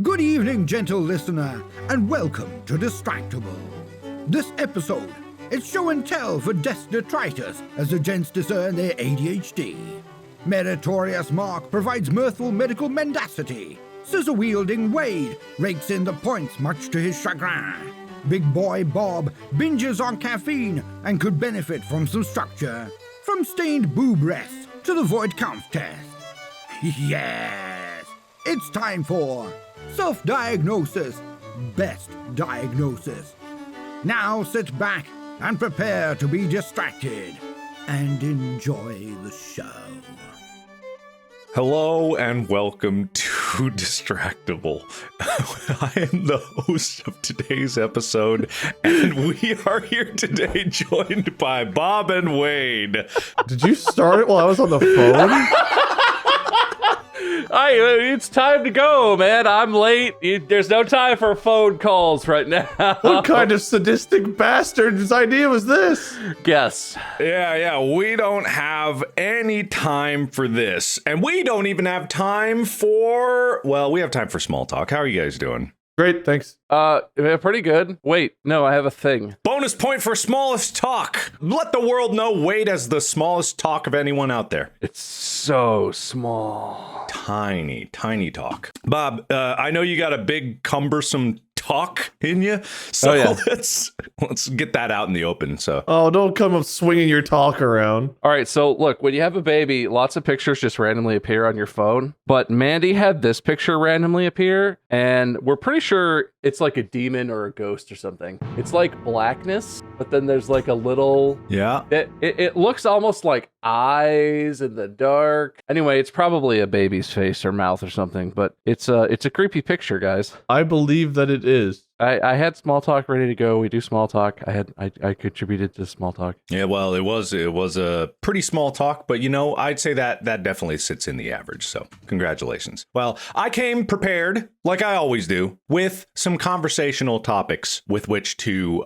Good evening, gentle listener, and welcome to Distractible. This episode is show and tell for desk detritus as the gents discern their ADHD. Meritorious Mark provides mirthful medical mendacity. Scissor-wielding Wade rakes in the points much to his chagrin. Big boy Bob binges on caffeine and could benefit from some structure. From stained boob breasts to the void count test. Yes! It's time for self-diagnosis, best diagnosis. Now sit back and prepare to be distracted and enjoy the show. Hello and welcome to Distractible. I am the host of today's episode, and we are here today joined by Bob and Wade. Did you start it while I was on the phone? It's time to go, man. I'm late. There's no time for phone calls right now. What kind of sadistic bastard's idea was this? Guess. Yeah, we don't have any time for this. And we don't even have time for, well, we have time for small talk. How are you guys doing? Great, thanks. Pretty good. Wait, no, I have a thing. Bonus point for smallest talk. Let the world know Wade has the smallest talk of anyone out there. It's so small. Tiny talk. Bob, I know you got a big cumbersome talk in you, so let's get that out in the open. So Don't come up swinging your talk around. All right, so look, when you have a baby, lots of pictures just randomly appear on your phone. But Mandy had this picture randomly appear, and we're pretty sure it's like a demon or a ghost or something. It's like blackness, but then there's like a little... Yeah. It looks almost like eyes in the dark. Anyway, it's probably a baby's face or mouth or something, but it's a creepy picture, guys. I believe that it is. I had small talk ready to go. We do small talk. I contributed to small talk. Yeah, well, it was a pretty small talk, but I'd say that definitely sits in the average. So congratulations. Well, I came prepared, like I always do, with some conversational topics with which to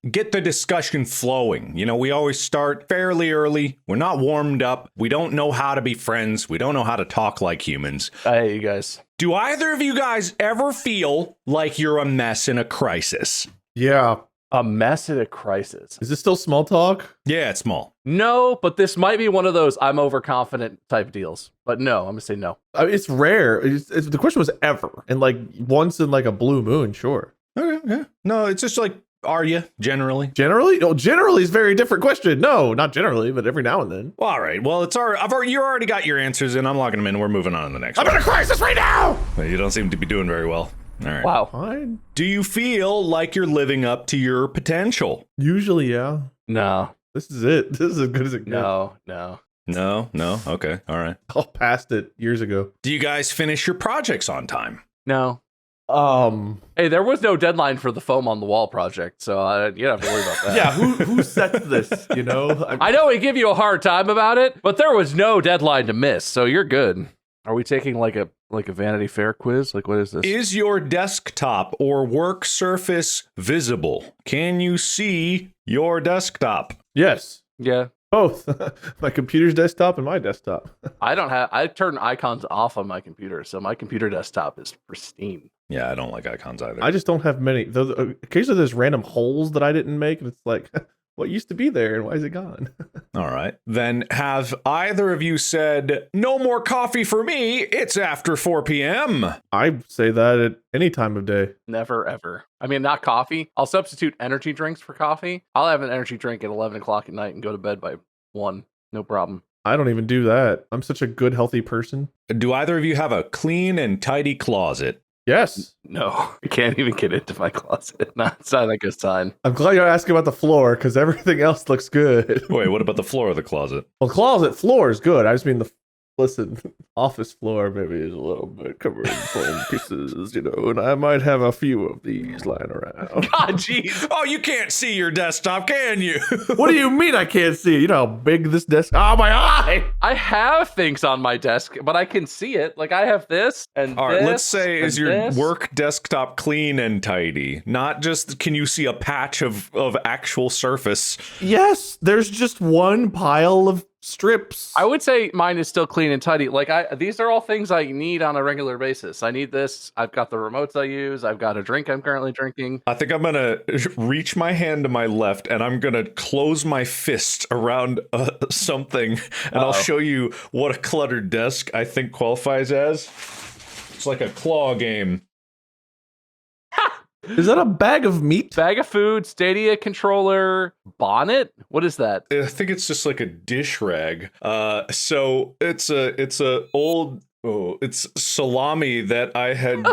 get the discussion flowing. We always start fairly early. We're not warmed up. We don't know how to be friends. We don't know how to talk like humans. I hate you guys. Do either of you guys ever feel like you're a mess in a crisis? Yeah. A mess in a crisis. Is this still small talk? Yeah, it's small. No, but this might be one of those I'm overconfident type deals. But no, I'm going to say no. It's rare. The question was ever. And like once in like a blue moon, sure. Okay, yeah. No, it's just like, are you generally? Generally? Oh, generally is a very different question. No, not generally, but every now and then. Well, all right. Well, you already got your answers in. I'm locking them in. We're moving on to the next I'm one. in a crisis right now! Well, you don't seem to be doing very well. All right. Wow. Fine. Do you feel like you're living up to your potential? Usually, yeah. No. This is it. This is as good as it gets. No. No. Okay. All right. I passed it years ago. Do you guys finish your projects on time? No. Hey, there was no deadline for the foam on the wall project, so you don't have to worry about that. Yeah, who sets this, I know we give you a hard time about it, but there was no deadline to miss, so you're good. Are we taking like a Vanity Fair quiz? Like, what is this? Is your desktop or work surface visible? Can you see your desktop? Yes. Yeah. Both. My computer's desktop and my desktop. I turn icons off on my computer, so my computer desktop is pristine. Yeah, I don't like icons either. I just don't have many. Occasionally there's random holes that I didn't make, and it's like, what used to be there and why is it gone? All right. Then have either of you said, no more coffee for me, it's after 4 p.m.? I say that at any time of day. Never, ever. I mean, not coffee. I'll substitute energy drinks for coffee. I'll have an energy drink at 11 o'clock at night and go to bed by 1. No problem. I don't even do that. I'm such a good, healthy person. Do either of you have a clean and tidy closet? Yes. No, I can't even get into my closet. No, it's not a good sign. I'm glad you're asking about the floor because everything else looks good. Wait, what about the floor of the closet? Well, closet floor is good. I just mean office floor maybe is a little bit covered in foam pieces, and I might have a few of these lying around. God, jeez. Oh, you can't see your desktop, can you? What do you mean I can't see? You know how big this desk? Oh, my eye! I have things on my desk, but I can see it. Like, I have this and all right, this. let's say, is your this. work desktop clean and tidy? Not just, can you see a patch of actual surface? Yes, there's just one pile of strips. I would say mine is still clean and tidy. Like these are all things I need on a regular basis. I need this. I've got the remotes I use. I've got a drink I'm currently drinking. I think I'm gonna reach my hand to my left and I'm gonna close my fist around something, and I'll show you what a cluttered desk I think qualifies as. It's like a claw game. Is that a bag of meat? Bag of food, Stadia controller, bonnet? What is that? I think it's just like a dish rag. So it's salami that I had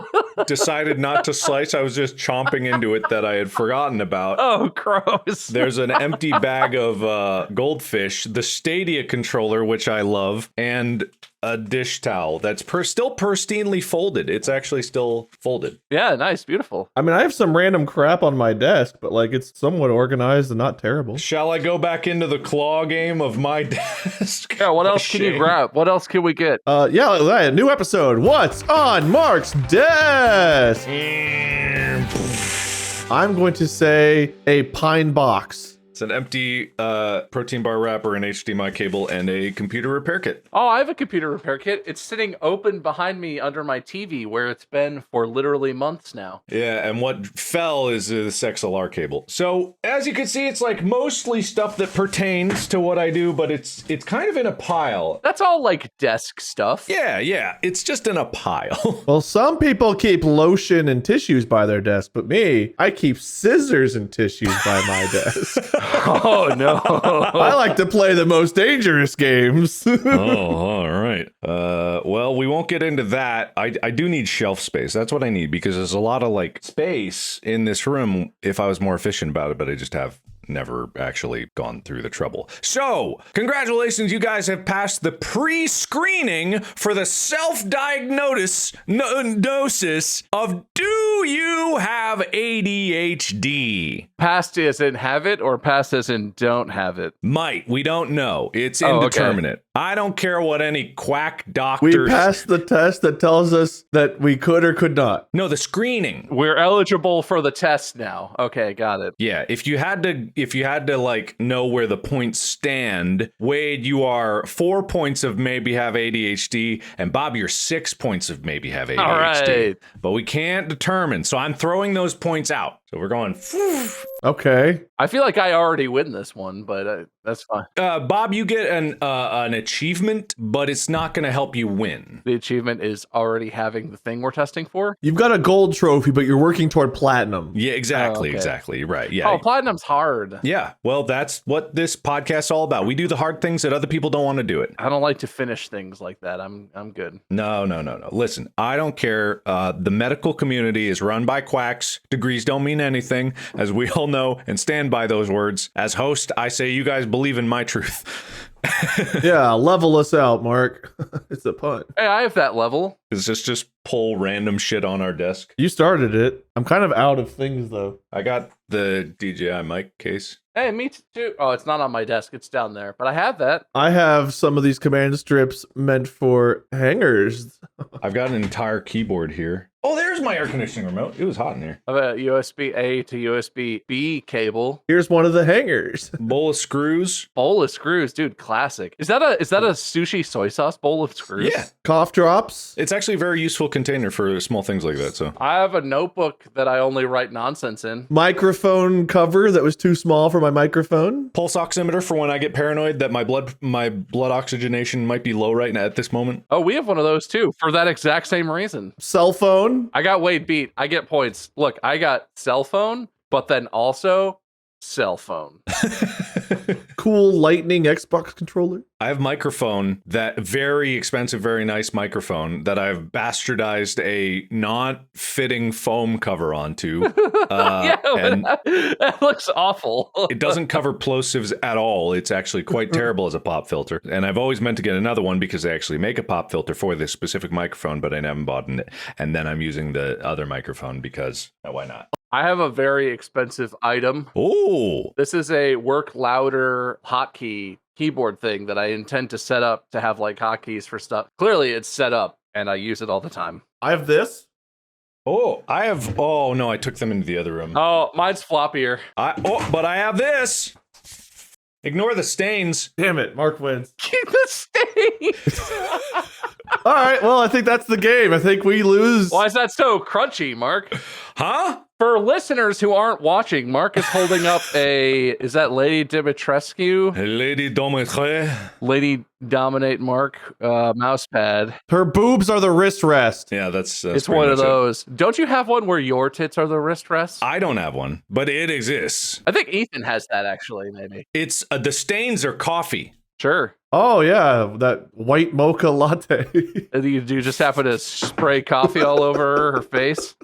decided not to slice. I was just chomping into it that I had forgotten about. Oh, gross. There's an empty bag of goldfish, the Stadia controller, which I love, and a dish towel that's still pristinely folded. It's actually still folded. Yeah, nice, beautiful. I mean, I have some random crap on my desk, but like it's somewhat organized and not terrible. Shall I go back into the claw game of my desk? Yeah, what else can you grab? What else can we get? Yeah, new episode. What's on Mark's desk? I'm going to say a pine box. It's an empty protein bar wrapper, an HDMI cable, and a computer repair kit. Oh, I have a computer repair kit. It's sitting open behind me under my TV, where it's been for literally months now. Yeah, and what fell is this XLR cable. So, as you can see, it's like mostly stuff that pertains to what I do, but it's kind of in a pile. That's all like desk stuff. Yeah, it's just in a pile. Well, some people keep lotion and tissues by their desk, but me, I keep scissors and tissues by my desk. Oh, no. I like to play the most dangerous games. Oh, all right. Well, we won't get into that. I do need shelf space. That's what I need, because there's a lot of like space in this room if I was more efficient about it, but I just have never actually gone through the trouble. So, congratulations, you guys have passed the pre-screening for the self-diagnosis of do you have ADHD? Passed as in have it, or passed as in don't have it? Might. We don't know. It's indeterminate. Okay. I don't care what any quack doctor... We passed the test that tells us that we could or could not. No, the screening. We're eligible for the test now. Okay, got it. Yeah, if you had to like know where the points stand, Wade, you are 4 points of maybe have ADHD, and Bob, you're 6 points of maybe have ADHD. All right. But we can't determine, so I'm throwing those points out. So we're going... Okay. I feel like I already win this one, but that's fine. Bob, you get an achievement, but it's not going to help you win. The achievement is already having the thing we're testing for? You've got a gold trophy, but you're working toward platinum. Yeah, exactly, exactly. Right, yeah. Oh, platinum's hard. Yeah, well, that's what this podcast's all about. We do the hard things that other people don't want to do it. I don't like to finish things like that. I'm good. No. Listen, I don't care. The medical community is run by quacks. Degrees don't mean anything, as we all know, and stand by those words. As host, I say you guys believe in my truth. Yeah, level us out, Mark. It's a pun. Hey, I have that level. Is this just pull random shit on our desk? You started it. I'm kind of out of things, though. I got the DJI mic case. Hey, me too. Oh, it's not on my desk. It's down there. But I have that. I have some of these command strips meant for hangers. I've got an entire keyboard here. Oh, there's my air conditioning remote. It was hot in here. I have a USB-A to USB-B cable. Here's one of the hangers. Bowl of screws. Bowl of screws, dude, classic. Is that a sushi soy sauce bowl of screws? Yeah. Cough drops. It's actually a very useful container for small things like that. So I have a notebook that I only write nonsense in. Microphone cover that was too small for my microphone. Pulse oximeter for when I get paranoid that my blood oxygenation might be low right now at this moment. Oh, we have one of those too, for that exact same reason. Cell phone. I got Wade beat. I get points. Look, I got cell phone, but then also cell phone. Cool lightning Xbox controller. I have microphone, that very expensive, very nice microphone that I've bastardized a not fitting foam cover onto. Yeah, and that looks awful. It doesn't cover plosives at all. It's actually quite terrible as a pop filter. And I've always meant to get another one because they actually make a pop filter for this specific microphone, but I haven't bought it. And then I'm using the other microphone because why not? I have a very expensive item. Oh, this is a work louder hotkey keyboard thing that I intend to set up to have like hotkeys for stuff. Clearly it's set up and I use it all the time. I have this. Oh, no, I took them into the other room. Oh, mine's floppier. But I have this. Ignore the stains. Damn it, Mark wins. Keep the stains. All right, well, I think that's the game. I think we lose. Why is that so crunchy, Mark? Huh? For listeners who aren't watching, Mark is holding up is that Lady Dimitrescu? Lady Domitre. Lady Dominate Mark mouse pad. Her boobs are the wrist rest. Yeah, that's It's pretty one of much it. those. Don't you have one where your tits are the wrist rests? I don't have one, but it exists. I think Ethan has that actually, maybe. It's the stains are coffee. Sure. Oh, yeah, that white mocha latte. You just happen to spray coffee all over her face?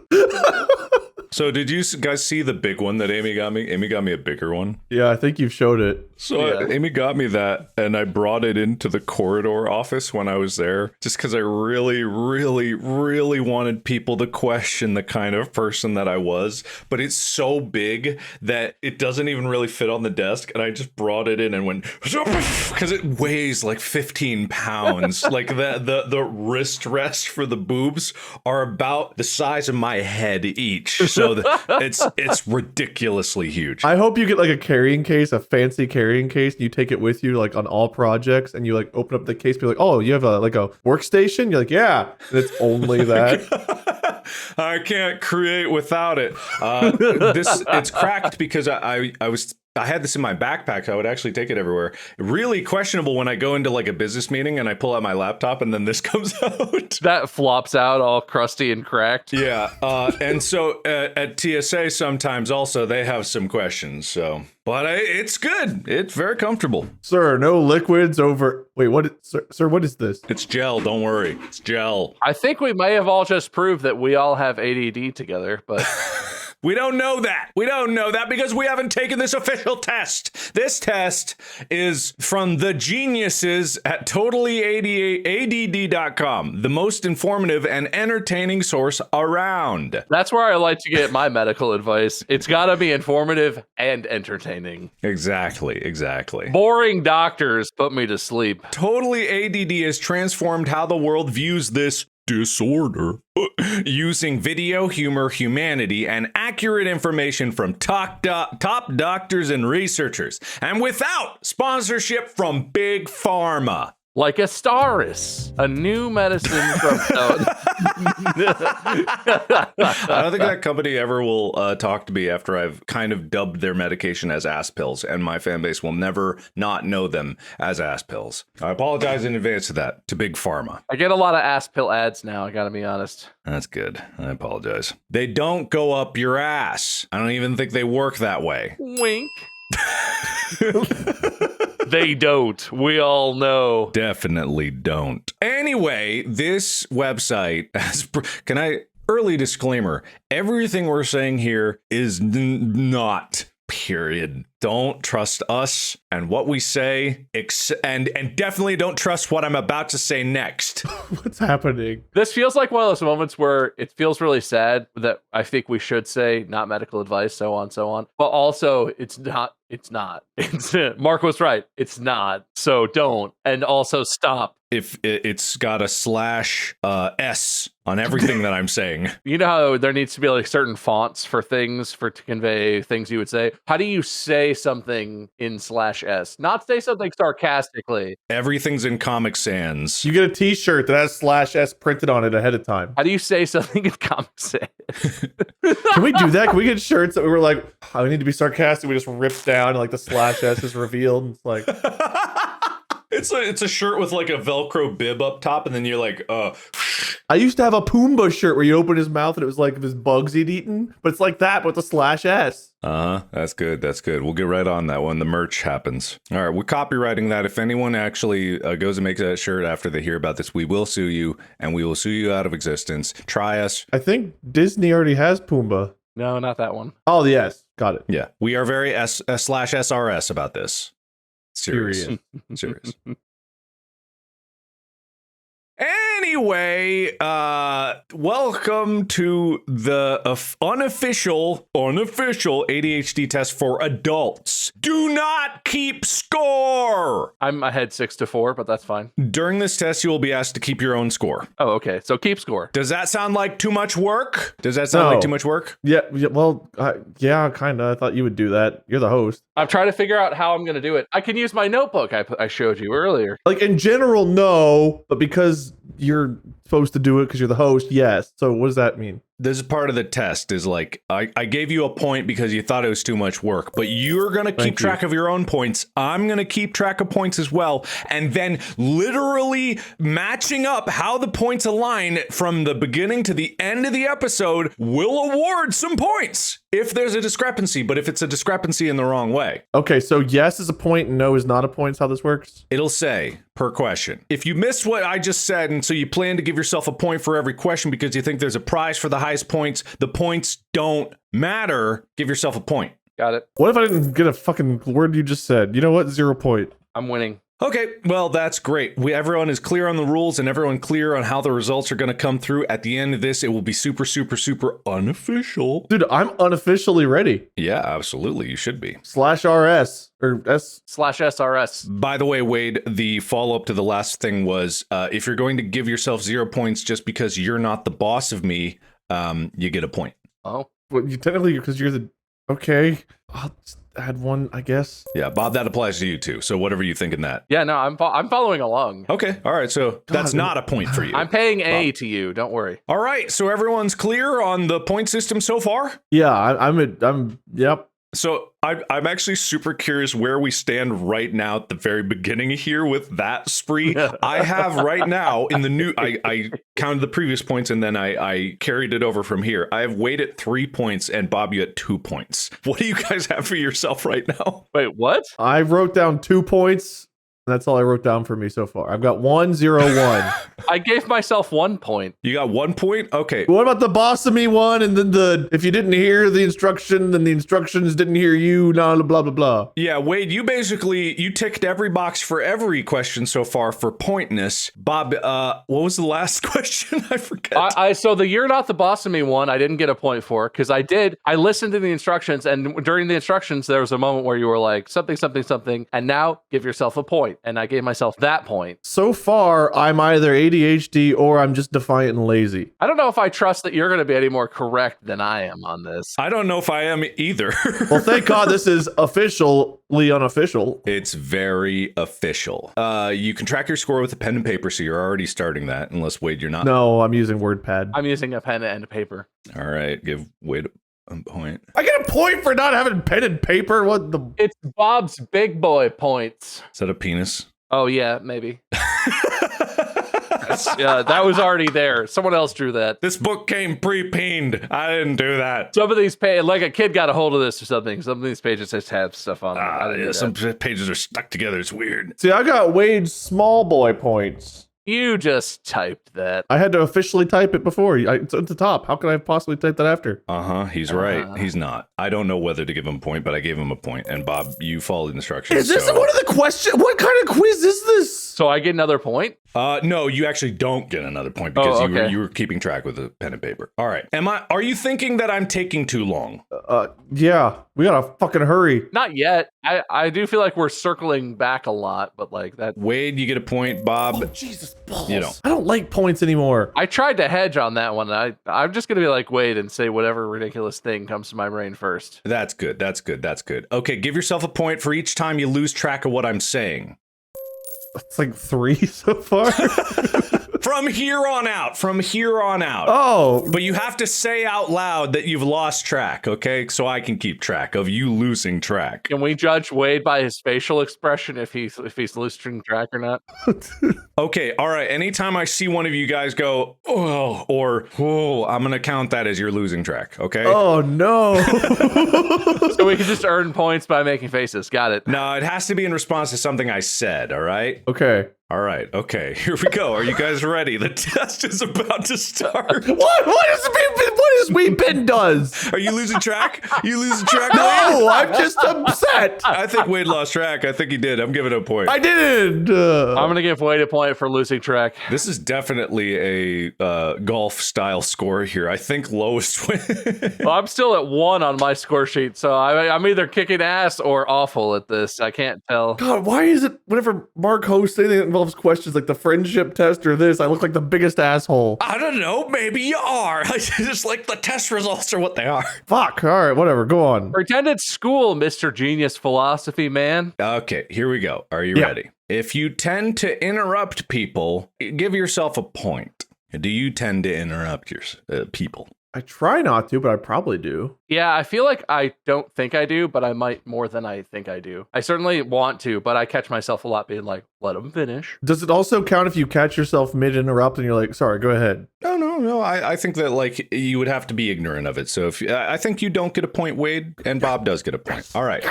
So did you guys see the big one that Amy got me? Amy got me a bigger one. Yeah, I think you've showed it. So Yeah. Amy got me that, and I brought it into the corridor office when I was there, just because I really, really, really wanted people to question the kind of person that I was. But it's so big that it doesn't even really fit on the desk, and I just brought it in and went, because it weighs like 15 pounds. Like the wrist rest for the boobs are about the size of my head each. So it's ridiculously huge. I hope you get like a carrying case, a fancy carrying case, and you take it with you like on all projects, and you like open up the case, be like, oh, you have a workstation? You're like, yeah, and it's only that. I can't create without it. It's cracked because I had this in my backpack. I would actually take it everywhere. Really questionable when I go into like a business meeting and I pull out my laptop and then this comes out. That flops out all crusty and cracked. Yeah. And so at TSA sometimes also they have some questions. So, but it's good. It's very comfortable. Sir, no liquids over. Wait, sir, what is this? It's gel. Don't worry. It's gel. I think we may have all just proved that we all have ADD together, but We don't know that. We don't know that because we haven't taken this official test. This test is from the geniuses at totallyadd.com, the most informative and entertaining source around. that's where I like to get my medical advice. It's got to be informative and entertaining. Exactly. Boring doctors put me to sleep. Totally ADD has transformed how the world views this disorder using video, humor, humanity, and accurate information from top doctors and researchers, and without sponsorship from Big Pharma. Like Astaris, a new medicine from... I don't think that company ever will talk to me after I've kind of dubbed their medication as ass pills, and my fan base will never not know them as ass pills. I apologize in advance to that, to Big Pharma. I get a lot of ass pill ads now, I gotta be honest. That's good. I apologize. They don't go up your ass. I don't even think they work that way. Wink. They don't. We all know. Definitely don't. Anyway, this website has... Early disclaimer. Everything we're saying here is not... Period. Don't trust us and what we say, and definitely don't trust what I'm about to say next. What's happening? This feels like one of those moments where it feels really sad that I think we should say not medical advice, so on, but also it's not. Mark was right. It's not. So don't. And also stop. If it's got a /S on everything that I'm saying. You know how there needs to be like certain fonts for things to convey things you would say? How do you say something in /S? Not say something sarcastically. Everything's in Comic Sans. You get a t-shirt that has /S printed on it ahead of time. How do you say something in Comic Sans? Can we do that? Can we get shirts that we were like, I need to be sarcastic? We just rip down and like the /S is revealed. It's like... It's a shirt with like a Velcro bib up top, and then you're like, I used to have a Pumbaa shirt where you open his mouth and it was like his bugs he'd eaten, but it's like that with the /S. That's good. We'll get right on that when the merch happens. All right, we're copywriting that. If anyone actually goes and makes that shirt after they hear about this, we will sue you, and we will sue you out of existence. Try us. I think Disney already has Pumbaa. No, not that one. Oh, yes. Got it. Yeah, we are very /SRS about this. Serious. Anyway, welcome to the unofficial ADHD test for adults. Do not keep score. I'm ahead 6-4, but that's fine. During this test, you will be asked to keep your own score. Oh, okay. So keep score. Does that sound like too much work? Well, yeah, kind of. I thought you would do that. You're the host. I'm trying to figure out how I'm going to do it. I can use my notebook I showed you earlier. Like, in general, no, but because you're supposed to do it because you're the host, yes. So what does that mean? This is part of the test is like, I gave you a point because you thought it was too much work, but you're going to keep track of your own points. I'm going to keep track of points as well. And then literally matching up how the points align from the beginning to the end of the episode will award some points if there's a discrepancy, but if it's a discrepancy in the wrong way. Okay, so yes is a point and no is not a point. Is how this works? It'll say per question. If you missed what I just said, and so you plan to give yourself a point for every question because you think there's a prize for the highest points, the points don't matter. Give yourself a point. Got it. What if I didn't get a fucking word you just said? You know what? 0 point. I'm winning. Okay, well, that's great. Everyone is clear on the rules and everyone clear on how the results are going to come through. At the end of this, it will be super, super, super unofficial. Dude, I'm unofficially ready. Yeah, absolutely. You should be. /RS or S/SRS. By the way, Wade, the follow-up to the last thing was, if you're going to give yourself 0 points just because you're not the boss of me, you get a point. Oh. Well, you technically, because you're the... Okay. I'll just add one, I guess. Yeah, Bob, that applies to you too. So whatever you think in that. Yeah, no, I'm following along. Okay, all right. So that's not a point for you. I'm paying A Bob. to you. Don't worry. All right. So everyone's clear on the point system so far? Yeah, I'm yep. So I'm actually super curious where we stand right now at the very beginning here with that spree. I have right now in the new, I counted the previous points and then I carried it over from here. I have Wade at 3 points and Bob, you at 2 points. What do you guys have for yourself right now? Wait, what? I wrote down 2 points. That's all I wrote down for me so far. I've got 1, 0, 1. I gave myself 1 point. You got 1 point? Okay. What about the boss of me one? And then if you didn't hear the instruction, then the instructions didn't hear you, blah, blah, blah, blah. Yeah, Wade, you ticked every box for every question so far for pointness. Bob, what was the last question? I forget. So the you're not the boss of me one, I didn't get a point for because I listened to the instructions, and during the instructions, there was a moment where you were like, something, something, something, and now give yourself a point. And I gave myself that point. So far, I'm either ADHD or I'm just defiant and lazy. I don't know if I trust that you're going to be any more correct than I am on this. I don't know if I am either. Well, thank God this is officially unofficial. It's very official. You can track your score with a pen and paper, so you're already starting that, unless, Wade, you're not. No, I'm using WordPad. I'm using a pen and a paper. All right, give Wade a point. I get a point for not having pen and paper? What the... It's Bob's big boy points. Is that a penis? Oh, yeah, maybe. Yeah, that was already there. Someone else drew that. This book came pre-peened. I didn't do that. Some of these pages, like a kid got a hold of this or something. Some of these pages just have stuff on them. Yeah, some pages are stuck together. It's weird. See, I got Wade's small boy points. You just typed that. I had to officially type it before. It's at the top. How could I possibly type that after? He's right. He's not. I don't know whether to give him a point, but I gave him a point. And Bob, you followed instructions. Is this one of the questions? What kind of quiz is this? So I get another point? No, you actually don't get another point because you were keeping track with a pen and paper. All right. Are you thinking that I'm taking too long? Yeah. We gotta fucking hurry. Not yet. I do feel like we're circling back a lot, but like that. Wade, you get a point. Bob. Oh, Jesus balls. You don't. I don't like points anymore. I tried to hedge on that one. I'm just gonna be like Wade and say whatever ridiculous thing comes to my brain first. That's good. That's good. That's good. Okay, give yourself a point for each time you lose track of what I'm saying. It's like 3 so far. From here on out. Oh. But you have to say out loud that you've lost track, okay? So I can keep track of you losing track. Can we judge Wade by his facial expression if he's losing track or not? Okay, all right. Anytime I see one of you guys go, oh, or, oh, I'm going to count that as you're losing track, okay? Oh, no. So we can just earn points by making faces. Got it. No, it has to be in response to something I said, all right? Okay. All right, okay, here we go. Are you guys ready? The test is about to start. What is Weepin does. Are you losing track? You losing track? No, Wade? I'm just upset. I think Wade lost track. I think he did. I'm giving it a point. I didn't. I'm gonna give Wade a point for losing track. This is definitely a golf style score here. I think lowest win. Well, I'm still at 1 on my score sheet, so I'm either kicking ass or awful at this. I can't tell. God, why is it whenever Mark hosts anything that involves questions like the friendship test or this, I look like the biggest asshole? I don't know. Maybe you are. Just like the test results are what they are. Fuck. All right, whatever. Go on. Pretend it's school, Mr. Genius Philosophy Man. Okay, here we go. Are you Yeah. ready? If you tend to interrupt people, give yourself a point. Do you tend to interrupt your people? I try not to, but I probably do. Yeah, I feel like I don't think I do, but I might more than I think I do. I certainly want to, but I catch myself a lot being like, let them finish. Does it also count if you catch yourself mid-interrupt and you're like, sorry, go ahead? No. I think that like you would have to be ignorant of it. So if I think you don't get a point, Wade, and Bob does get a point. All right.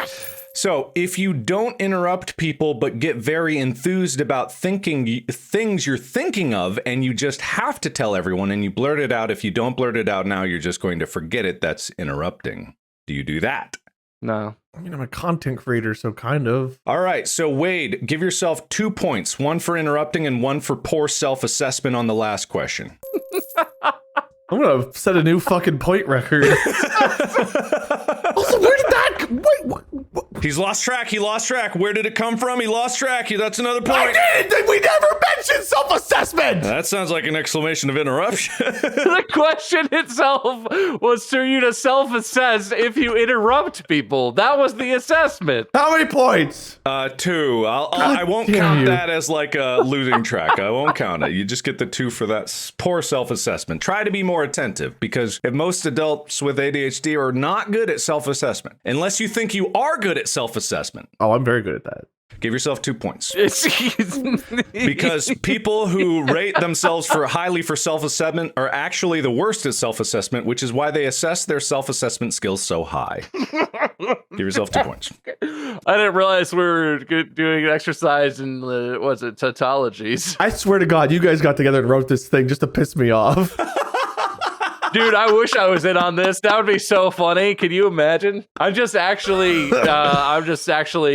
So if you don't interrupt people but get very enthused about things you're thinking of and you just have to tell everyone and you blurt it out, if you don't blurt it out now, you're just going to forget it. That's interrupting. Do you do that? No. I mean, I'm a content creator, so kind of. All right. So Wade, give yourself 2 points, 1 for interrupting and 1 for poor self-assessment on the last question. I'm gonna set a new fucking point record. Also, where did that? Wait, what? He's lost track. He lost track. Where did it come from? He lost track. That's another point. I did. We never mentioned self-assessment. That sounds like an exclamation of interruption. The question itself was for you to self-assess if you interrupt people. That was the assessment. How many points? 2. I won't damn count you. that as like a losing track. I won't count it. You just get the 2 for that poor self-assessment. Try to be more attentive because if most adults with ADHD are not good at self-assessment, unless you think you are good at self-assessment, Oh, I'm very good at that. give yourself 2 points. Because people who rate themselves highly for self-assessment are actually the worst at self-assessment, which is why they assess their self-assessment skills so high. Give yourself 2 points. I didn't realize we were doing an exercise in was it tautologies. I swear to God, you guys got together and wrote this thing just to piss me off. Dude, I wish I was in on this. That would be so funny. Can you imagine? I'm just actually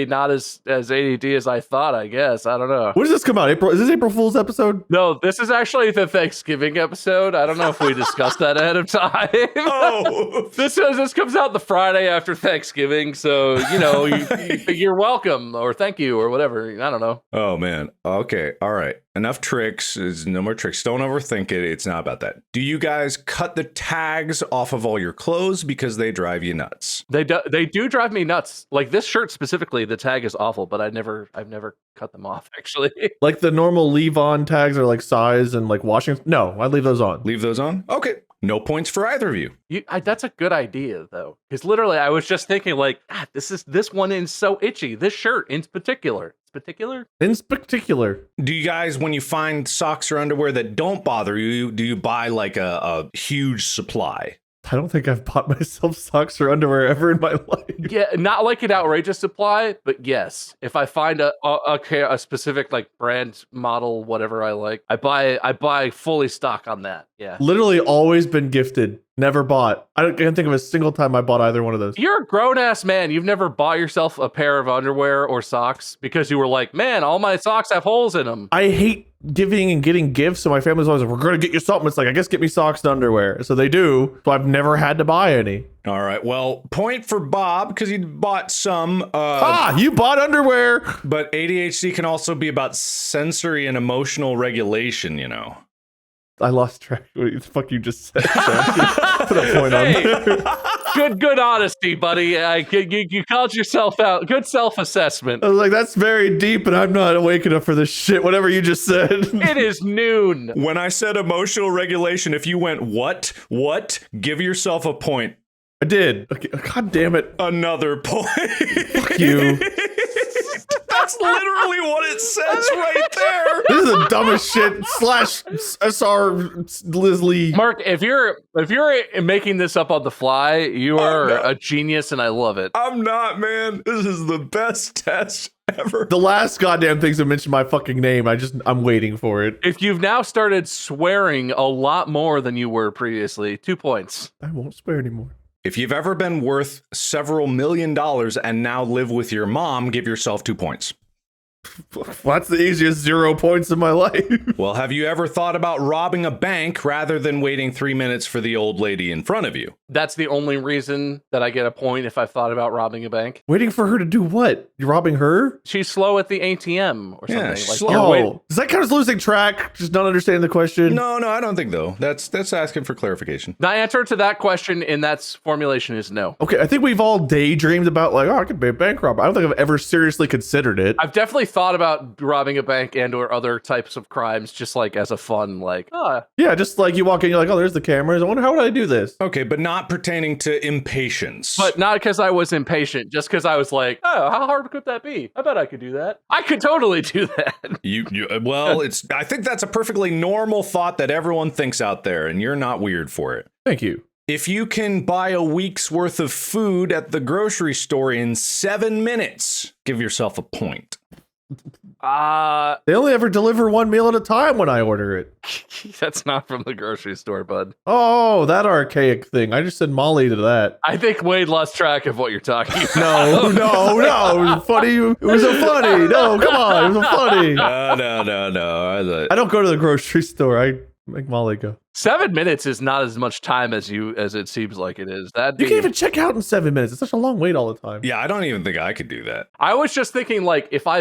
not as ADD as I thought, I guess. I don't know. When does this come out? April? Is this April Fool's episode? No, this is actually the Thanksgiving episode. I don't know if we discussed that ahead of time. Oh, This comes out the Friday after Thanksgiving, so you're welcome or thank you or whatever. I don't know. oh man. Okay. All right. Enough tricks. There's no more tricks. Don't overthink it. It's not about that. Do you guys cut the tags off of all your clothes because they drive you nuts? They do drive me nuts. Like this shirt specifically, the tag is awful, but I've never cut them off actually. Like the normal leave-on tags are like size and like washing. No, I leave those on. Leave those on? Okay. No points for either of you. That's a good idea though, because literally I was just thinking like, this one is so itchy. This shirt in particular. In particular. Do you guys, when you find socks or underwear that don't bother you, do you buy like a huge supply? I don't think I've bought myself socks or underwear ever in my life. Yeah, not like an outrageous supply, but yes, if I find a specific like brand model, whatever I like, I buy fully stock on that. Yeah. Literally always been gifted. Never bought. I can't think of a single time I bought either one of those. You're a grown ass man. You've never bought yourself a pair of underwear or socks because you were like, man, all my socks have holes in them. I hate giving and getting gifts, so my family's always like, we're going to get you something. It's like, I guess get me socks and underwear. So they do, so I've never had to buy any. All right. Well, point for Bob because he bought some. You bought underwear. But ADHD can also be about sensory and emotional regulation, you know. I lost track of what the fuck you just said. So put a point on there. Good honesty, buddy. You called yourself out. Good self-assessment. I was like, that's very deep, and I'm not awake enough for this shit. Whatever you just said. It is noon. When I said emotional regulation, if you went, what, give yourself a point. I did. Okay. God damn it. Another point. Fuck you. That's literally what it says right there. This is the dumbest shit. / SR Leslie. Mark, if you're making this up on the fly, you are a genius, and I love it. I'm not, man. This is the best test ever. The last goddamn things that mentioned my fucking name. I'm waiting for it. If you've now started swearing a lot more than you were previously, 2 points. I won't swear anymore. If you've ever been worth several $1 million and now live with your mom, give yourself 2 points. Well, that's the easiest 0 points in my life. Well, have you ever thought about robbing a bank rather than waiting 3 minutes for the old lady in front of you? That's the only reason that I get a point if I've thought about robbing a bank. Waiting for her to do what? You robbing her? She's slow at the ATM or something. Yeah, Like, slow. you're waiting- Oh, does that count as losing track? Just not understanding the question? No, I don't think though. That's asking for clarification. The answer to that question in that formulation is no. Okay, I think we've all daydreamed about like, I could be a bank robber. I don't think I've ever seriously considered it. I've definitely thought about robbing a bank and or other types of crimes just like as a fun, like, Yeah, just like you walk in, you're like, oh, there's the cameras. I wonder how would I do this? Okay, but not pertaining to impatience. but not because I was impatient, just because I was like, oh, how hard could that be? I bet I could do that. I could totally do that. Well, I think that's a perfectly normal thought that everyone thinks out there, and you're not weird for it. Thank you. If you can buy a week's worth of food at the grocery store in 7 minutes, give yourself a point. They only ever deliver one meal at a time when I order it. That's not from the grocery store, bud. Oh, that archaic thing. I just said Molly to that. I think Wade lost track of what you're talking about. No. It was funny. It was so funny. No, come on. It was so funny. No. I don't go to the grocery store. I make Molly go. 7 minutes is not as much time as it seems like it is. You can't even check out in 7 minutes. It's such a long wait all the time. Yeah, I don't even think I could do that. I was just thinking, like, if I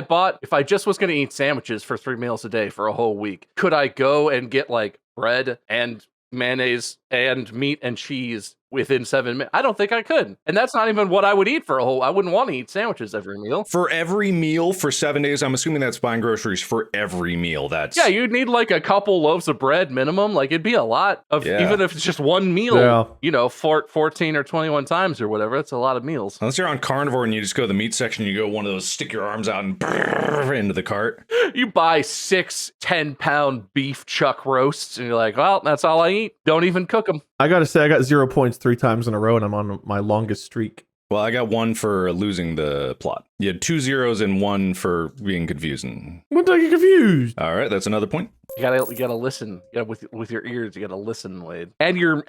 just was going to eat sandwiches for 3 meals a day for a whole week, could I go and get like bread and mayonnaise and meat and cheese within 7 minutes? I don't think I could. And that's not even what I would eat for I wouldn't want to eat sandwiches every meal. For every meal for 7 days, I'm assuming that's buying groceries for every meal. Yeah, you'd need like a couple loaves of bread minimum. Like it'd be a lot of, even if it's just one meal, 14 or 21 times or whatever. That's a lot of meals. Unless you're on carnivore and you just go to the meat section, you go one of those, stick your arms out and into the cart. You buy 6 10-pound beef chuck roasts and you're like, well, that's all I eat. Don't even cook them. I gotta say, I got 0 points 3 times in a row, and I'm on my longest streak. Well, I got 1 for losing the plot. You had 2 zeros and 1 for being confusing. What did I get confused? All right, that's another point. You gotta listen. You gotta, with your ears, you gotta listen, Wade. And your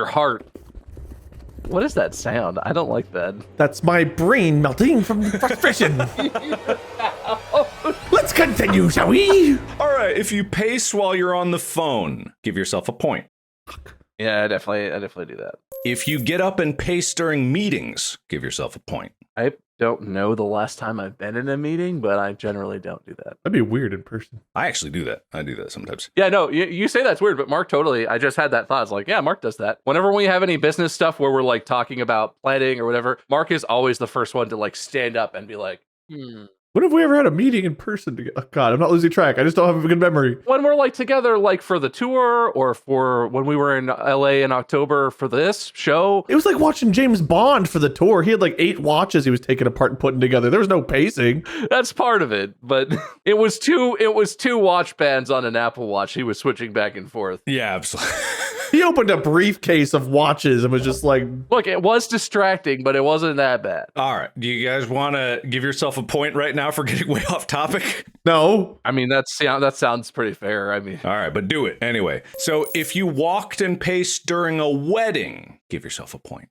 heart. What is that sound? I don't like that. That's my brain melting from frustration. Let's continue, shall we? All right, if you pace while you're on the phone, give yourself a point. Yeah, I definitely do that. If you get up and pace during meetings, give yourself a point. I don't know the last time I've been in a meeting, but I generally don't do that. That'd be weird in person. I actually do that. I do that sometimes. Yeah, no, you say that's weird, but Mark totally, I just had that thought. I was like, yeah, Mark does that. Whenever we have any business stuff where we're like talking about planning or whatever, Mark is always the first one to like stand up and be like, When have we ever had a meeting in person together? Oh, God, I'm not losing track. I just don't have a good memory. When we're like together, like for the tour or for when we were in LA in October for this show. It was like watching James Bond for the tour. He had like 8 watches he was taking apart and putting together. There was no pacing. That's part of it, but it was two watch bands on an Apple Watch. He was switching back and forth. Yeah, absolutely. He opened a briefcase of watches and was just like... Look, it was distracting, but it wasn't that bad. All right. Do you guys want to give yourself a point right now for getting way off topic? No. I mean, that sounds pretty fair. I mean... All right, but do it anyway. So if you walked and paced during a wedding, give yourself a point.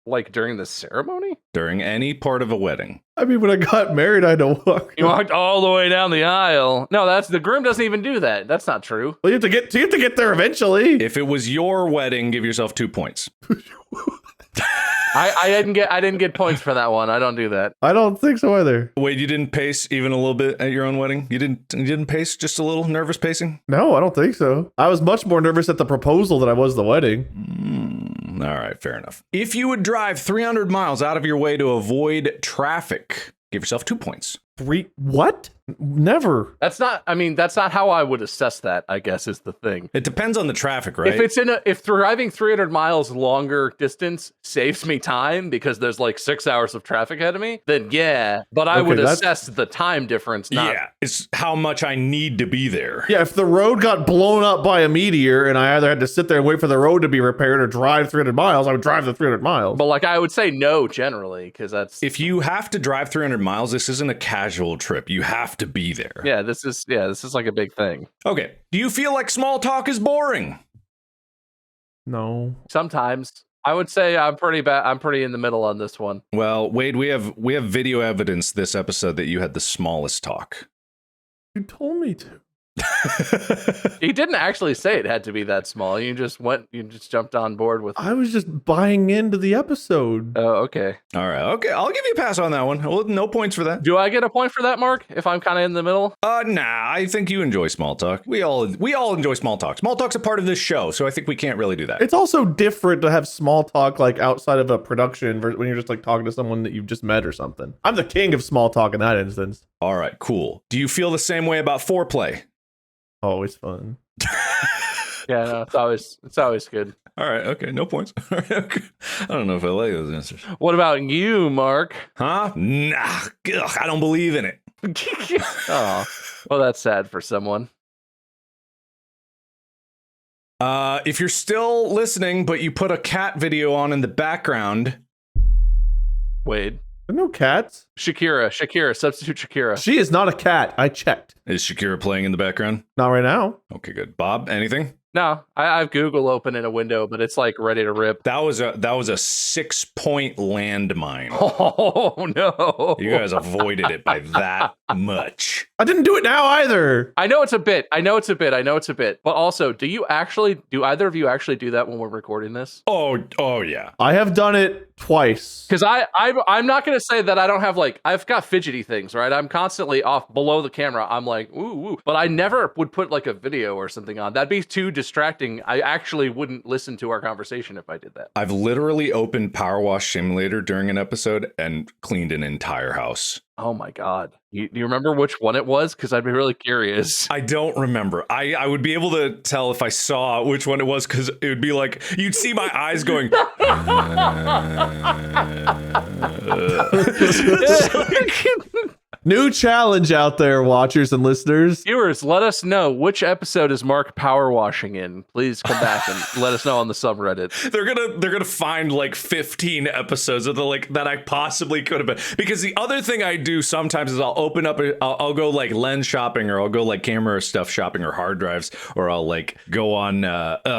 Like during the ceremony? During any part of a wedding. I mean, when I got married, I had to walk. You walked all the way down the aisle. No, the groom doesn't even do that. That's not true. Well, you have to get there eventually. If it was your wedding, give yourself 2 points. I didn't get points for that one. I don't do that. I don't think so either. Wait, you didn't pace even a little bit at your own wedding? You didn't pace, just a little nervous pacing? No, I don't think so. I was much more nervous at the proposal than I was the wedding. All right, fair enough. If you would drive 300 miles out of your way to avoid traffic, give yourself 2 points. What? Never. That's not how I would assess that, I guess, is the thing. It depends on the traffic, right? If driving 300 miles longer distance saves me time because there's like 6 hours of traffic ahead of me, then yeah. But I would assess the time difference, not... Yeah, it's how much I need to be there. Yeah, if the road got blown up by a meteor and I either had to sit there and wait for the road to be repaired or drive 300 miles, I would drive the 300 miles. But like, I would say no generally, because that's... If you have to drive 300 miles, this isn't a casual trip. You have to be there. Yeah, this is like a big thing. Okay. Do you feel like small talk is boring? No. Sometimes. I would say I'm pretty in the middle on this one. Well, Wade, we have video evidence this episode that you had the smallest talk. You told me to. He didn't actually say it had to be that small. You just jumped on board with... I was just buying into the episode. Oh, okay. All right. Okay. I'll give you a pass on that one. Well, no points for that. Do I get a point for that, Mark, if I'm kind of in the middle? Nah, I think you enjoy small talk. We all enjoy small talk. Small talk's a part of this show, so I think we can't really do that. It's also different to have small talk like outside of a production when you're just like talking to someone that you've just met or something. I'm the king of small talk in that instance. All right, cool. Do you feel the same way about foreplay? Always fun. Yeah, no, it's always good. All right, okay, no points. All right, okay. I don't know if I like those answers. What about you, Mark? Huh? Nah, ugh, I don't believe in it. Oh, well, that's sad for someone. If you're still listening, but you put a cat video on in the background. Wade. There are no cats. Shakira, substitute Shakira. She is not a cat. I checked. Is Shakira playing in the background? Not right now. Okay, good. Bob, anything? No, I have Google open in a window, but it's like ready to rip. That was a 6-point landmine. Oh no! You guys avoided it by that much. I didn't do it now either. I know it's a bit. But also, do either of you actually do that when we're recording this? Oh yeah. I have done it twice. Because I'm not gonna say that I don't have I've got fidgety things, right? I'm constantly off below the camera. I'm like, ooh, but I never would put like a video or something on. That'd be too distracting. I actually wouldn't listen to our conversation if I did that. I've literally opened Power Wash Simulator during an episode and cleaned an entire house. Oh my God. Do you remember which one it was? Because I'd be really curious. I don't remember. I would be able to tell if I saw which one it was because it would be like, you'd see my eyes going. New challenge out there, watchers and listeners. Viewers, let us know which episode is Mark power washing in. Please come back and let us know on the subreddit. They're gonna find like 15 episodes of that I possibly could have been. Because the other thing I do sometimes is I'll open up, I'll go like lens shopping, or I'll go like camera stuff shopping, or hard drives, or I'll like go on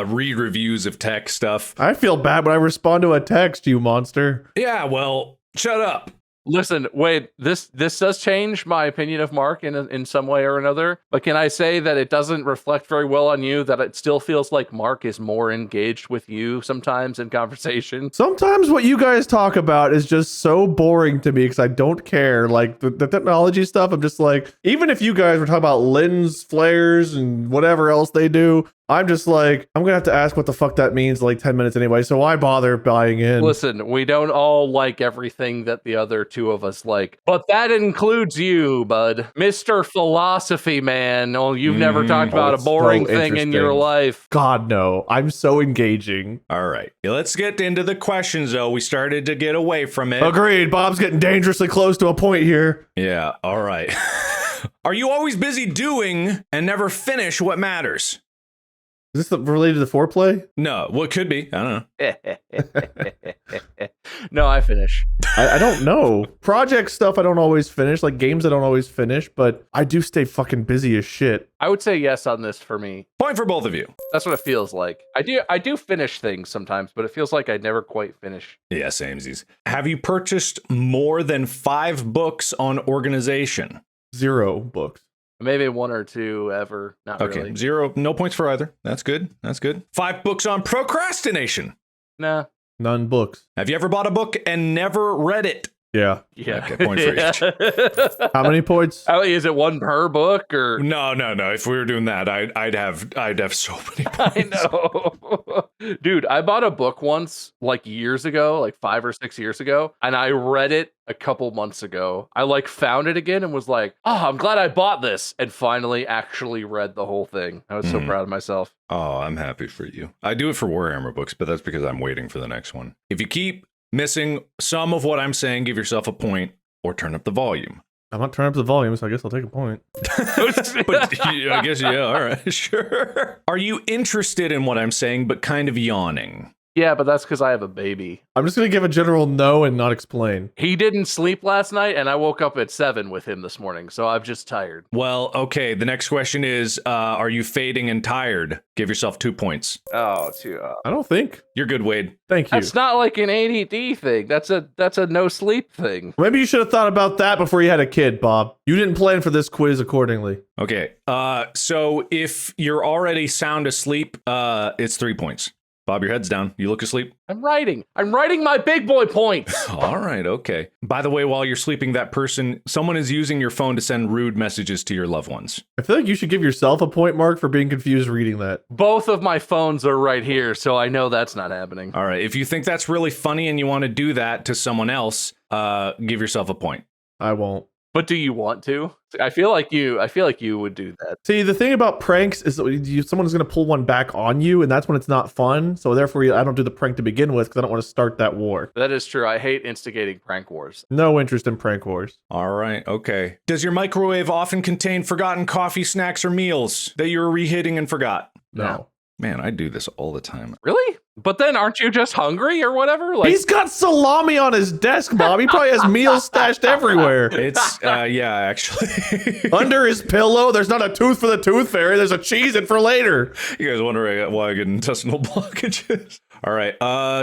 read reviews of tech stuff. I feel bad when I respond to a text, you monster. Yeah, well, shut up. Listen, Wade, this does change my opinion of Mark in some way or another, but can I say that it doesn't reflect very well on you, that it still feels like Mark is more engaged with you sometimes in conversation? Sometimes what you guys talk about is just so boring to me because I don't care. Like the technology stuff, I'm just like, even if you guys were talking about lens flares and whatever else they do, I'm just like, I'm going to have to ask what the fuck that means in like 10 minutes anyway, so why bother buying in? Listen, we don't all like everything that the other two of us like, but that includes you, bud. Mr. Philosophy Man. Oh, you've never talked about a boring thing in your life. God, no. I'm so engaging. All right. Let's get into the questions, though. We started to get away from it. Agreed. Bob's getting dangerously close to a point here. Yeah. All right. Are you always busy doing and never finish what matters? Is this related to the foreplay? No, well, it could be. I don't know. No, I finish. I don't know. Project stuff I don't always finish, like games I don't always finish, but I do stay fucking busy as shit. I would say yes on this for me. Point for both of you. That's what it feels like. I do finish things sometimes, but it feels like I never quite finish. Yeah, samesies. Have you purchased more than 5 books on organization? 0 books. Maybe 1 or 2 ever. Not okay, really. 0. No points for either. That's good. 5 books on procrastination. Nah. None books. Have you ever bought a book and never read it? Yeah. Yeah. Okay, point for each. How many points? Is it one per book or? No. If we were doing that, I'd have so many points. I know. Dude, I bought a book once, like years ago, like 5 or 6 years ago, and I read it a couple months ago. I like found it again and was like, oh, I'm glad I bought this, and finally actually read the whole thing. I was so proud of myself. Oh, I'm happy for you. I do it for Warhammer books, but that's because I'm waiting for the next one. If you keep missing some of what I'm saying, give yourself a point or turn up the volume. I'm not turning up the volume, so I guess I'll take a point. But I guess, yeah, all right, sure. Are you interested in what I'm saying, but kind of yawning? Yeah, but that's because I have a baby. I'm just going to give a general no and not explain. He didn't sleep last night, and I woke up at 7 with him this morning, so I'm just tired. Well, okay, the next question is, are you fading and tired? Give yourself 2 points. Oh, I don't think. You're good, Wade. Thank you. that's not like an ADD thing. That's a no sleep thing. Maybe you should have thought about that before you had a kid, Bob. You didn't plan for this quiz accordingly. Okay, so if you're already sound asleep, it's 3 points. Bob, your head's down. You look asleep? I'm writing my big boy points. All right, okay. By the way, while you're sleeping, someone is using your phone to send rude messages to your loved ones. I feel like you should give yourself a point, Mark, for being confused reading that. Both of my phones are right here, so I know that's not happening. All right, if you think that's really funny and you want to do that to someone else, give yourself a point. I won't. But do you want to? I feel like you would do that. See, the thing about pranks is that someone's going to pull one back on you, and that's when it's not fun. So therefore, I don't do the prank to begin with because I don't want to start that war. That is true. I hate instigating prank wars. No interest in prank wars. All right, okay. Does your microwave often contain forgotten coffee, snacks, or meals that you were reheating and forgot? No. Man, I do this all the time. Really? But then aren't you just hungry or whatever? Like, He's got salami on his desk, Bob. He probably has meals stashed everywhere. It's, yeah, actually. Under his pillow, there's not a tooth for the tooth fairy. There's a cheese-it for later. You guys wondering why I get intestinal blockages? All right.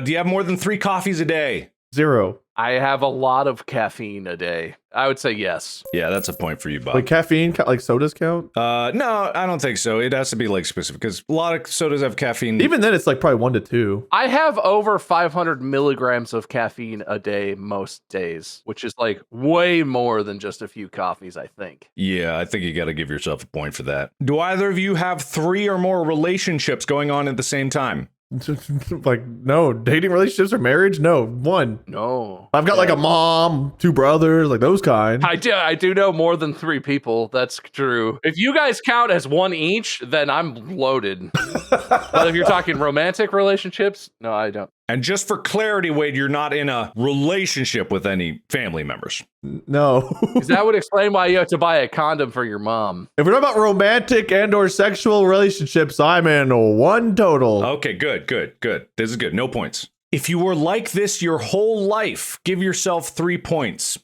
Do you have more than 3 coffees a day? 0. I have a lot of caffeine a day. I would say yes. Yeah, that's a point for you, Bob. Like caffeine, like sodas count? No, I don't think so. It has to be like specific because a lot of sodas have caffeine. Even then, it's like probably 1 to 2. I have over 500 milligrams of caffeine a day most days, which is like way more than just a few coffees, I think. Yeah, I think you got to give yourself a point for that. Do either of you have 3 or more relationships going on at the same time? Like, no. Dating, relationships, or marriage? No. 1. No. I've got like a mom, 2 brothers, like those kind. I do know more than 3 people. That's true. If you guys count as 1 each, then I'm loaded. But if you're talking romantic relationships, no, I don't. And just for clarity, Wade, you're not in a relationship with any family members. No. Because that would explain why you have to buy a condom for your mom. If we're talking about romantic and or sexual relationships, I'm in 1 total. Okay, good. This is good. No points. If you were like this your whole life, give yourself 3 points.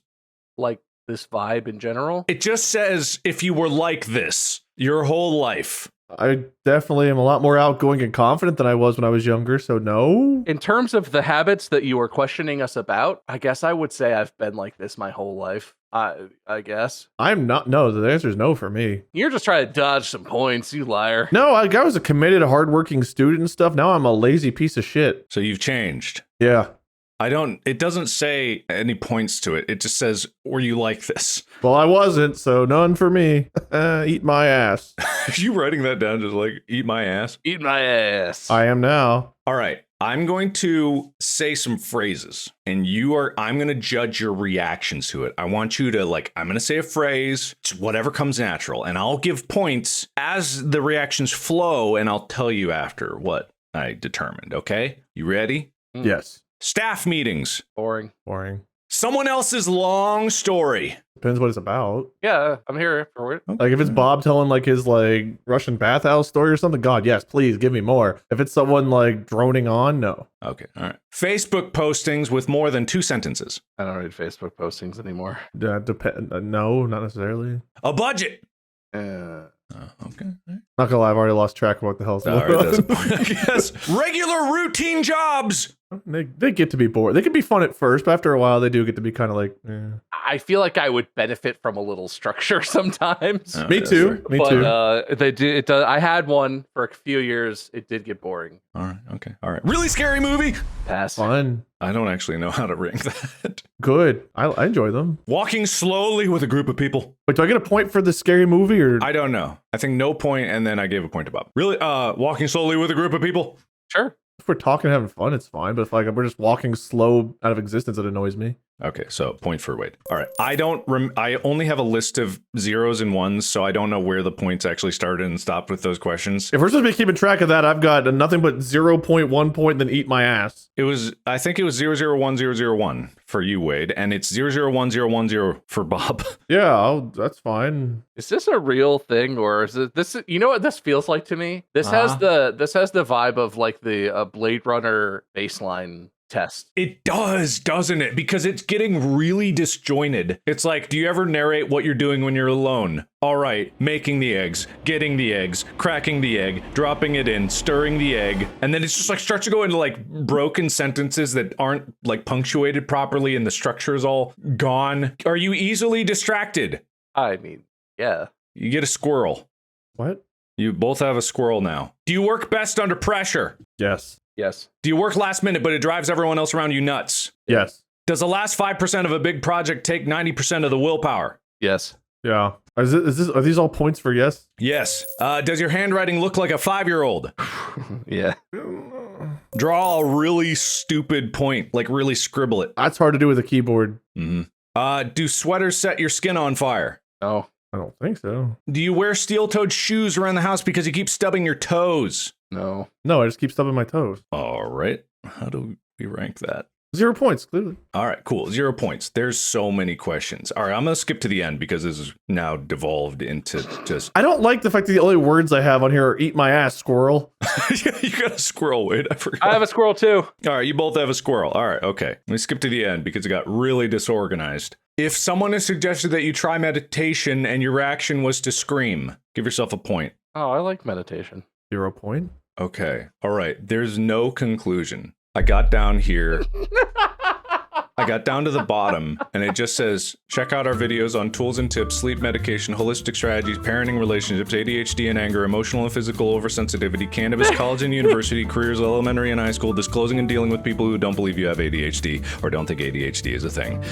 Like this vibe in general? It just says if you were like this your whole life. I definitely am a lot more outgoing and confident than I was when I was younger, so no. In terms of the habits that you were questioning us about, I guess I would say I've been like this my whole life. I guess. I'm not. No, the answer is no for me. You're just trying to dodge some points, you liar. No, I was a committed, hardworking student and stuff. Now I'm a lazy piece of shit. So you've changed. Yeah. It doesn't say any points to it. It just says, were you like this? Well, I wasn't, so none for me. Eat my ass. Are you writing that down just like, eat my ass? Eat my ass. I am now. All right. I'm going to say some phrases and I'm going to judge your reactions to it. I want you to I'm going to say a phrase, whatever comes natural, and I'll give points as the reactions flow, and I'll tell you after what I determined. Okay. You ready? Yes. Staff meetings. Boring. Someone else's long story. Depends what it's about. Yeah, I'm here for it. Like if it's Bob telling his Russian bathhouse story or something, God, yes, please give me more. If it's someone droning on, no. Okay, all right. Facebook postings with more than 2 sentences. I don't read Facebook postings anymore. No, not necessarily. A budget. Okay. Not gonna lie, I've already lost track of what the hell's going on. All right, that's a point, I guess. Regular routine jobs. They get to be bored. They can be fun at first, but after a while, they do get to be kind of I feel like I would benefit from a little structure sometimes. Me too. Me too. They do. It does. I had one for a few years. It did get boring. All right. Okay. All right. Really scary movie. Pass. Fun. I don't actually know how to rank that. Good. I enjoy them. Walking slowly with a group of people. Wait, do I get a point for the scary movie or? I don't know. I think no point, and then I gave a point to Bob. Really? Walking slowly with a group of people? Sure. If we're talking and having fun, it's fine. But if like we're just walking slow out of existence, it annoys me. Okay, so point for Wade. All right. I only have a list of zeros and ones, so I don't know where the points actually started and stopped with those questions. If we're supposed to be keeping track of that, I've got nothing but 0.1 point, then eat my ass. I think it was 001001 for you, Wade, and it's 001010 for Bob. Yeah, that's fine. Is this a real thing, or is it this? You know what this feels like to me? This has the vibe of like the Blade Runner baseline test. It does, doesn't it? Because it's getting really disjointed. It's like, do you ever narrate what you're doing when you're alone? All right, making the eggs, getting the eggs, cracking the egg, dropping it in, stirring the egg, and then it's just like starts to go into like broken sentences that aren't like punctuated properly and the structure is all gone. Are you easily distracted? I mean, yeah. You get a squirrel. What? You both have a squirrel now. Do you work best under pressure? Yes. Yes. Do you work last minute, but it drives everyone else around you nuts? Yes. Does the last 5% of a big project take 90% of the willpower? Yes. Yeah. Are these all points for yes? Yes. Does your handwriting look like a 5-year-old? Yeah. Draw a really stupid point, like really scribble it. That's hard to do with a keyboard. Mm-hmm. Do sweaters set your skin on fire? No. I don't think so. Do you wear steel-toed shoes around the house because you keep stubbing your toes? No. No, I just keep stubbing my toes. All right. How do we rank that? 0 points, clearly. All right, cool. 0 points. There's so many questions. All right, I'm going to skip to the end because this is now devolved into just... I don't like the fact that the only words I have on here are eat my ass, squirrel. You got a squirrel, Wade. I forgot. I have a squirrel too. All right, you both have a squirrel. All right, okay. Let me skip to the end because it got really disorganized. If someone has suggested that you try meditation and your reaction was to scream, give yourself a point. Oh, I like meditation. 0 point. Okay. All right. There's no conclusion. I got down here. I got down to the bottom and it just says, check out our videos on tools and tips, sleep medication, holistic strategies, parenting, relationships, ADHD and anger, emotional and physical oversensitivity, cannabis, college and university, careers, elementary and high school, disclosing and dealing with people who don't believe you have ADHD or don't think ADHD is a thing.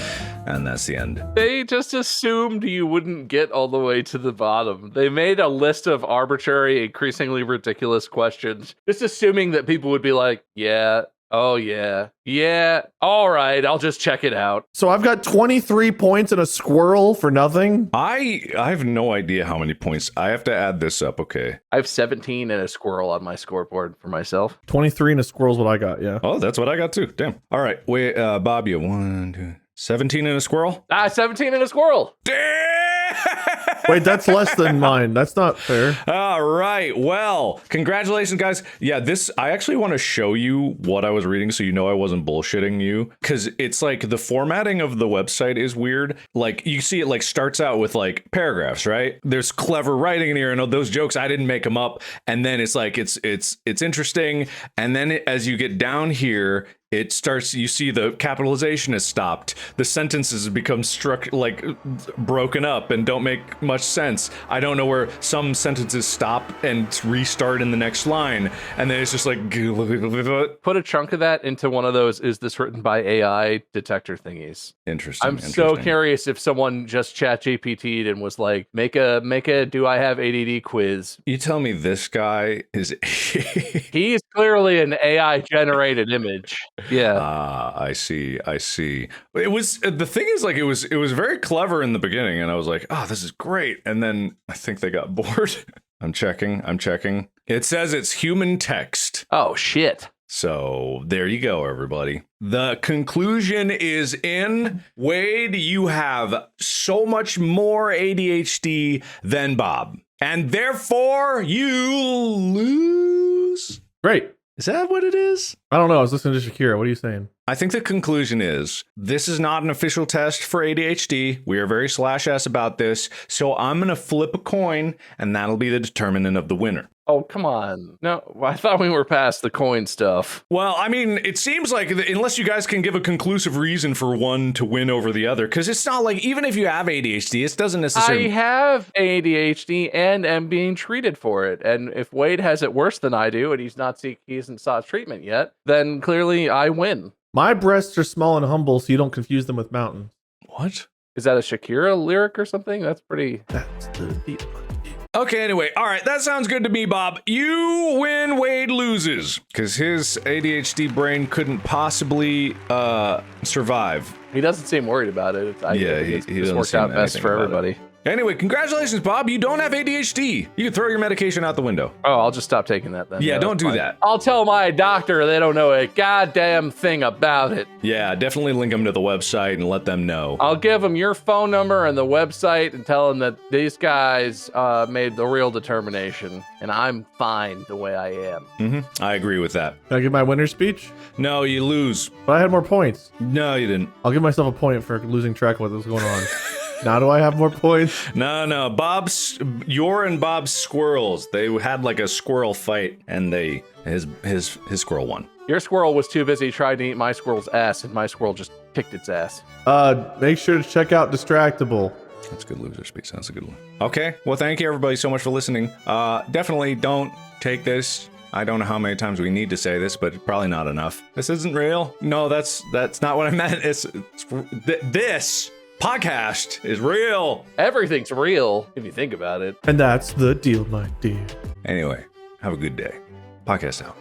And that's the end. They just assumed you wouldn't get all the way to the bottom. They made a list of arbitrary, increasingly ridiculous questions, just assuming that people would be like, yeah. Oh, yeah. Yeah. All right. I'll just check it out. So I've got 23 points and a squirrel for nothing. I have no idea how many points. I have to add this up. Okay. I have 17 and a squirrel on my scoreboard for myself. 23 and a squirrel's what I got. Yeah. Oh, that's what I got too. Damn. All right. Wait, Bob, you 1, 2, 17 and a squirrel? 17 and a squirrel. Damn! Wait, that's less than mine. That's not fair. All right. Well, congratulations, guys. Yeah, I actually want to show you what I was reading so you know I wasn't bullshitting you. Because it's like the formatting of the website is weird. Like you see it like starts out with like paragraphs, right? There's clever writing in here and those jokes, I didn't make them up. And then it's like, it's interesting. And then as you get down here, it starts, you see the capitalization is stopped. The sentences become broken up and don't make much sense. I don't know where some sentences stop and restart in the next line. And then it's just like... Put a chunk of that into one of those, is this written by AI detector thingies? Interesting. So curious if someone just chat GPT'd and was like, make a do I have ADD quiz. You tell me this guy is... He's clearly an AI generated image. Yeah. I see. It was, the thing is like, it was very clever in the beginning and I was like, oh, this is great. And then I think they got bored. I'm checking. It says it's human text. Oh, shit. So there you go, everybody. The conclusion is in. Wade, you have so much more ADHD than Bob. And therefore, you lose. Great. Is that what it is? I don't know. I was listening to Shakira. What are you saying? I think the conclusion is this is not an official test for ADHD. We are very /s about this. So I'm going to flip a coin and that'll be the determinant of the winner. Oh, come on. No, I thought we were past the coin stuff. Well, I mean, it seems like unless you guys can give a conclusive reason for one to win over the other, because it's not like even if you have ADHD, it doesn't necessarily. I have ADHD and am being treated for it. And if Wade has it worse than I do and he hasn't sought treatment yet, then clearly I win. My breasts are small and humble, so you don't confuse them with mountains. What? Is that a Shakira lyric or something? That's pretty. That's the deal. Okay, anyway, all right, that sounds good to me, Bob. You win, Wade loses, because his ADHD brain couldn't possibly survive. He doesn't seem worried about it. He it's doesn't worked seem out best anything for about everybody. Anyway, congratulations, Bob. You don't have ADHD. You can throw your medication out the window. Oh, I'll just stop taking that then. Yeah, don't that's do fine. that. I'll tell my doctor they don't know a goddamn thing about it. Yeah, definitely link them to the website and let them know. I'll give them your phone number and the website and tell them that these guys made the real determination and I'm fine the way I am. I agree with that. Can I give my winner's speech? No, you lose. But I had more points. No, you didn't. I'll give myself a point for losing track of what was going on. Now do I have more points? No. Your and Bob's squirrels. They had like a squirrel fight, and his squirrel won. Your squirrel was too busy trying to eat my squirrel's ass, and my squirrel just kicked its ass. Make sure to check out Distractible. That's a good loser speech. That's a good one. Okay. Well, thank you everybody so much for listening. Definitely don't take this. I don't know how many times we need to say this, but probably not enough. This isn't real. No, that's not what I meant. This podcast is real. Everything's real if you think about it. And that's the deal, my dear. Anyway, have a good day. Podcast out.